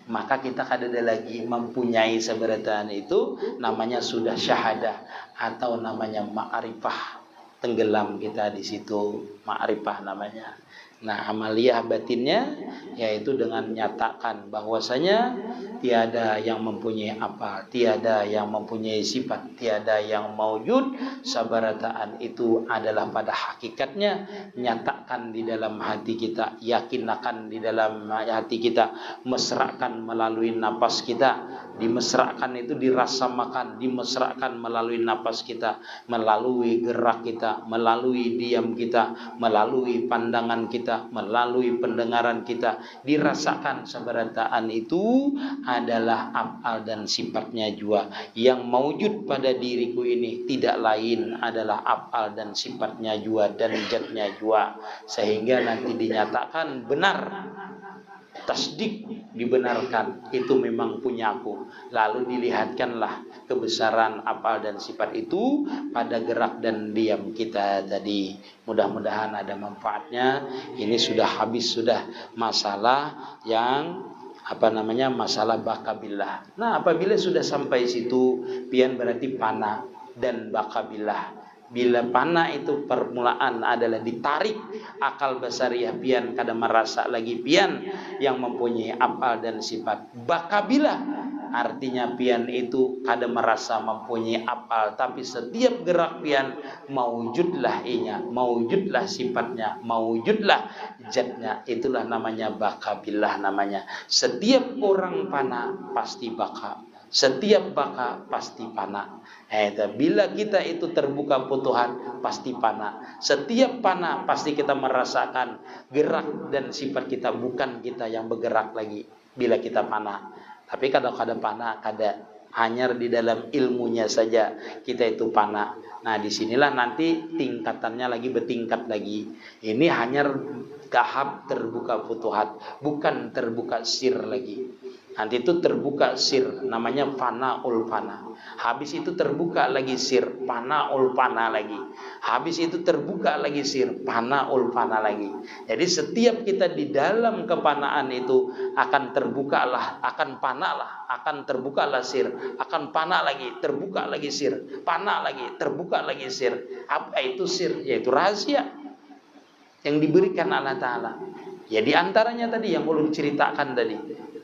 Maka kita kadada lagi mempunyai seberatan itu, namanya sudah syahadah atau namanya ma'rifah. Tenggelam kita di situ, ma'rifah namanya. Nah, amaliyah batinnya yaitu dengan menyatakan bahwasanya tiada yang mempunyai apa, tiada yang mempunyai sifat, tiada yang maujud. Sabarataan itu adalah pada hakikatnya, nyatakan di dalam hati kita, yakinkan di dalam hati kita, mesrakan melalui napas kita, dimesrakan itu dirasamakan, dimesrakan melalui napas kita, melalui gerak kita, melalui diam kita, melalui pandangan kita, melalui pendengaran kita, dirasakan sabarataan itu adalah af'al dan sifatnya jua. Yang maujud pada diriku ini tidak lain adalah af'al dan sifatnya jua dan zatnya jua, sehingga nanti dinyatakan benar, tasdik, dibenarkan itu memang punyaku. Lalu dilihatkanlah kebesaran af'al dan sifat itu pada gerak dan diam kita tadi. Mudah-mudahan ada manfaatnya. Ini sudah habis, sudah masalah yang masalah bakabillah. Nah, apabila sudah sampai situ, pian berarti pana dan bakabillah. Bila pana itu permulaan adalah ditarik akal basariah, pian kada merasa lagi pian yang mempunyai af'al dan sifat. Bakabillah artinya pian itu kada merasa mempunyai af'al, tapi setiap gerak pian maujudlah inya, maujudlah sifatnya, maujudlah zatnya. Itulah namanya bakabillah namanya. Setiap orang pana pasti baka, setiap baka pasti pana. Bila kita itu terbuka futuhan, pasti pana. Setiap pana pasti kita merasakan gerak dan sifat kita, bukan kita yang bergerak lagi bila kita pana. Tapi kadang-kadang pana, kada hanya di dalam ilmunya saja kita itu pana. Nah, disinilah nanti tingkatannya lagi bertingkat lagi. Ini hanya tahap terbuka futuhat, bukan terbuka sir lagi. Nanti itu terbuka sir, namanya fanaul fana. Habis itu terbuka lagi sir, fanaul fana lagi. Habis itu terbuka lagi sir, fanaul fana lagi. Jadi setiap kita di dalam kepanaan itu akan terbukalah, akan panalah, akan terbukalah sir, akan pana lagi, terbuka lagi sir, pana lagi, terbuka lagi sir. Apa itu sir? Yaitu rahasia yang diberikan Allah Ta'ala. Ya di antaranya tadi yang ulun ceritakan tadi,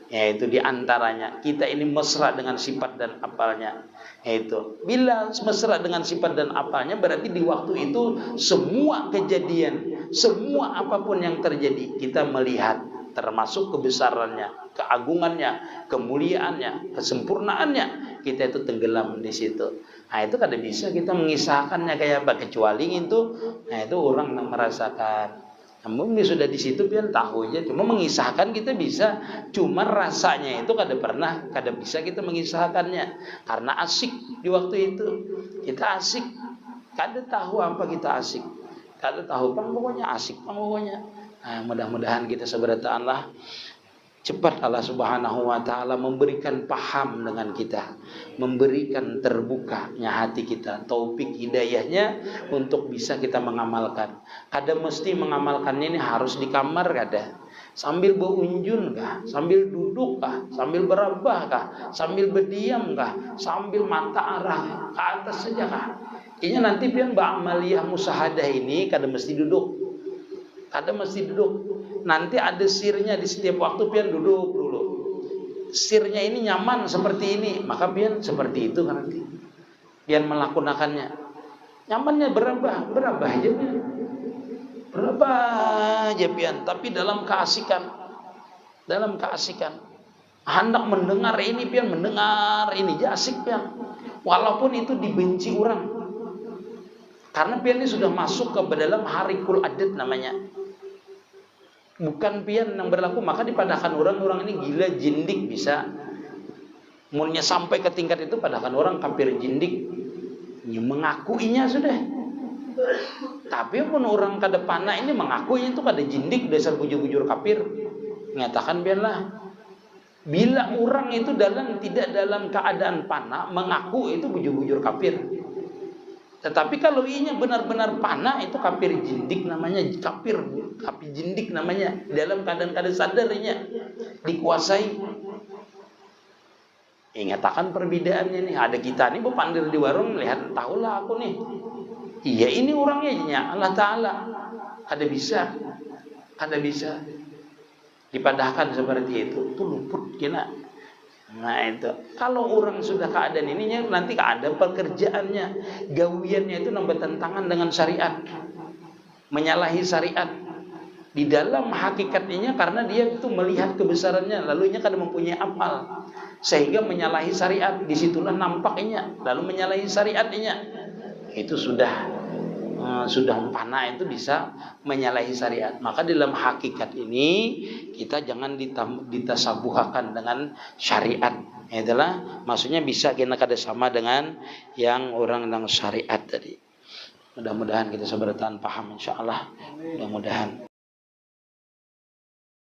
yaitu di antaranya kita ini mesra dengan sifat dan apalnya. Yaitu bila mesra dengan sifat dan apalnya, berarti di waktu itu semua kejadian, semua apapun yang terjadi kita melihat, termasuk kebesarannya, keagungannya, kemuliaannya, kesempurnaannya, kita itu tenggelam di situ. Nah itu kada bisa kita mengisahkannya kayak apa, kecuali itu, nah itu orang yang merasakan. Namun sudah di situ pian tahu aja. Cuma mengisahkan kita bisa, cuma rasanya itu kada bisa kita mengisahkannya karena asik di waktu itu. Kita asik, kada tahu apa kita asik, kada tahu pokoknya asik pokoknya. Nah, mudah-mudahan kita seberataanlah cepat Allah Subhanahu wa taala memberikan paham dengan kita, memberikan terbukanya hati kita, taufik hidayahnya untuk bisa kita mengamalkan. Kada mesti mengamalkannya ini harus di kamar kada. Sambil berunjun kah, sambil duduk kah, sambil berabah kah, sambil berdiam kah, sambil mata arah ke atas saja kah. Ini nanti pian ba'amaliyah musahadah ini kada mesti duduk. Kada mesti duduk. Nanti ada sirnya di setiap waktu pian duduk dulu. Sirnya ini nyaman seperti ini, maka pian seperti itu kan nanti. Pian melakukannya. Nyamannya berabah aja pian. Berabah aja pian, tapi dalam keasikan. Dalam keasikan. Hendak mendengar ini pian, mendengar ini aja asik pian. Walaupun itu dibenci orang. Karena pian ini sudah masuk ke dalam harikul adat namanya. Bukan pian yang berlaku, maka dipadahkan orang ini gila jindik bisa. Mulnya sampai ke tingkat itu padahkan orang kafir jindik. Ya, mengakuinya sudah. Tapi pun orang kada pana ini mengakuinya itu kada jindik dasar bujur-bujur kafir. Nyatakan biarlah. Bila orang itu tidak dalam keadaan pana mengaku itu bujur-bujur kafir. Tetapi kalau inya benar-benar panah itu kafir jindik namanya, kafir jindik namanya. Dalam keadaan sadarnya dikuasai. Ingatakan perbedaannya nih. Ada kita nih pandir di warung lihat tahulah aku nih. Iya ini orangnya Allah Taala. Ada bisa dipadahkan seperti itu. Itu luput kena. Nah itu kalau orang sudah keadaan ininya nanti keadaan pekerjaannya gawiannya itu bertentangan dengan syariat, menyalahi syariat di dalam hakikatnya karena dia itu melihat kebesarannya lalunya kadang mempunyai amal sehingga menyalahi syariat. Disitulah nampaknya lalu menyalahi syariatnya itu sudah panah itu bisa menyalahi syariat. Maka dalam hakikat ini kita jangan ditasabuhakan dengan syariat. Itulah maksudnya bisa kita kada sama dengan yang orang yang syariat tadi. Mudah-mudahan kita seberatan paham insyaallah. Mudah-mudahan